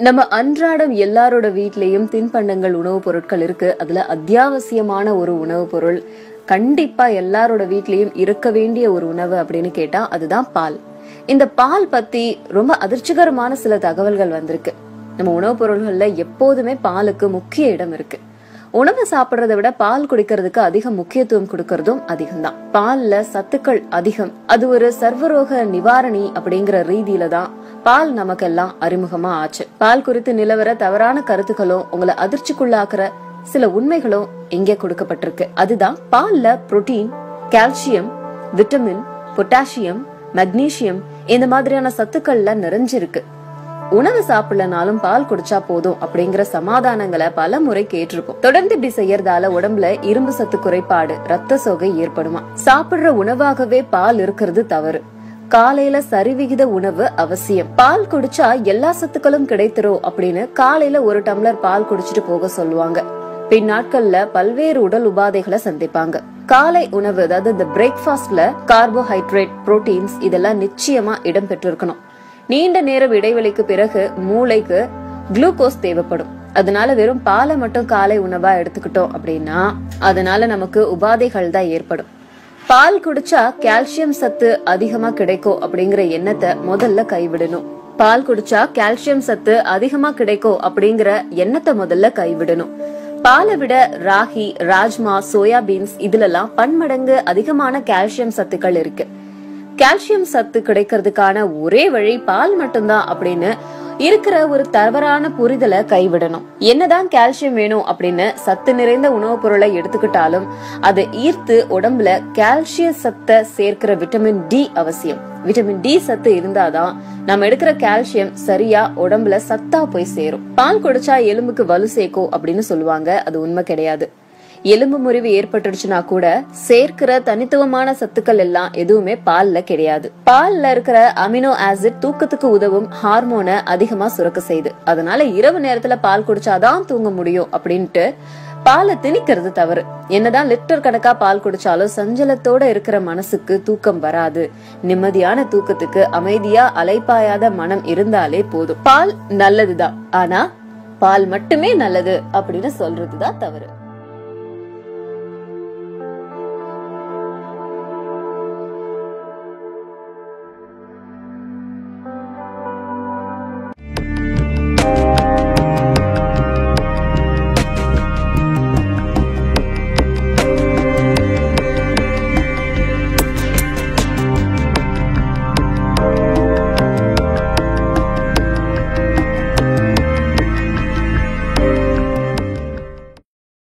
நம்ம அன்றாடம் எல்லாரோட வீட்லயும் தின்பண்டங்கள் உணவுப் பொருட்கள் இருக்கு. அதுல அத்தியாவசியமான ஒரு உணவுப் பொருள், கண்டிப்பா எல்லாரோட வீட்லயும் இருக்க வேண்டிய ஒரு உணவு அப்படின்னு கேட்டா அதுதான் பால். இந்த பால் பத்தி ரொம்ப அதிர்ச்சிகரமான சில தகவல்கள் வந்திருக்கு. நம்ம உணவுப் பொருள்கள்ல எப்போதுமே பாலுக்கு முக்கிய இடம் இருக்கு. உணவு சாப்பிடுறதை விட பால் குடிக்கிறதுக்கு அதிக முக்கியத்துவம் கொடுக்கறதும் அதிகம்தான். பால்ல சத்துக்கள் அதிகம். அது ஒரு சர்வரோக நிவாரணி அப்படிங்கிற ரீதியில தான் பால் நமக்கெல்லாம் அறிமுகமா ஆச்சு. பால் குறித்து நிலவர தவறான கருத்துக்களும் உங்களை அதிர்ச்சிக்குள்ளாக்குற சில உண்மைகளும் இங்கே கொடுக்கப்பட்டிருக்கு. அதுதான் பால்ல protein, calcium, vitamin, potassium, magnesium இந்த மாதிரியான சத்துக்கள்ல நிறைஞ்சிருக்கு. உணவு சாப்பிடலனாலும் பால் குடிச்சா போதும் அப்படிங்கிற சமாதானங்களை பல முறை கேட்டிருப்போம். தொடர்ந்து இப்படி செய்யறதால உடம்புல இரும்பு சத்து குறைபாடு, ரத்த சோகை ஏற்படுமா? சாப்பிடுற உணவாகவே பால் இருக்கிறது தவறு. காலையில சரிவிகித உணவு அவசியம். பால் குடிச்சா எல்லா சத்துக்களும் கிடைத்திரும் அப்படின்னு காலையில ஒரு டம்ளர் பால் குடிச்சிட்டு போக சொல்லுவாங்க. பின் நாட்கள்ல பல்வேறு உடல் உபாதைகளை சந்திப்பாங்க. காலை உணவு, அதாவது இந்த பிரேக்ஃபாஸ்ட்ல கார்போஹைட்ரேட், புரோட்டீன்ஸ் இதெல்லாம் நிச்சயமா இடம் பெற்றிருக்கணும். நீண்ட நேரம் இடைவெளிக்கு பிறகு மூளைக்கு குளுக்கோஸ் தேவைப்படும். அதனால வெறும் பாலை மட்டும் காலை உணவா எடுத்துக்கிட்டோம் அப்படின்னா அதனால நமக்கு உபாதைகள் தான் ஏற்படும். பால் குடிச்சா கால்சியம் சத்து அதிகமா கிடைக்கும் அப்படிங்கிற எண்ணத்தை முதல்ல கைவிடணும். பால் குடிச்சா கால்சியம் சத்து அதிகமா கிடைக்கும் அப்படிங்கிற எண்ணத்தை முதல்ல கைவிடணும். பாலை விட ராகி, ராஜ்மா, சோயாபீன்ஸ் இதுலலாம் பன்மடங்கு அதிகமான கால்சியம் சத்துக்கள் இருக்கு. கால்சியம் சத்து கிடைக்கிறதுக்கான ஒரே வழி பால் மட்டும்தான் அப்படின்னு இருக்கிற ஒரு தவறான புரிதலை கைவிடணும். என்னதான் கால்சியம் வேணும் அப்படின்னு சத்து நிறைந்த உணவுப் பொருளை எடுத்துக்கிட்டாலும் அதை ஈர்த்து உடம்புல கால்சிய சத்தை சேர்க்கிற விட்டமின் டி அவசியம். விட்டமின் டி சத்து இருந்தாதான் நம்ம எடுக்கிற கால்சியம் சரியா உடம்புல சத்தா போய் சேரும். பால் குடிச்சா எலும்புக்கு வலு சேர்க்கும் அப்படின்னு சொல்லுவாங்க. அது உண்மை கிடையாது. எலும்பு முறிவு ஏற்பட்டுடுச்சுன்னா கூட சேர்க்கிற தனித்துவமான சத்துக்கள் எல்லாம் எதுவுமே பால்ல கிடையாது. பால்ல இருக்கிற அமினோ ஆசிட் தூக்கத்துக்கு உதவும் ஹார்மோனை அதிகமா சுரக்க செய்யுது. அதனால இரவு நேரத்துல பால் குடிச்சாதான் தூங்க முடியும் அப்படின்ட்டு பாலை திணிக்கிறது தவறு. என்னதான் லிட்டர் கணக்கா பால் குடிச்சாலும் சஞ்சலத்தோட இருக்கிற மனசுக்கு தூக்கம் வராது. நிம்மதியான தூக்கத்துக்கு அமைதியா அலைப்பாயாத மனம் இருந்தாலே போதும். பால் நல்லதுதான், ஆனா பால் மட்டுமே நல்லது அப்படின்னு சொல்றதுதான் தவறு.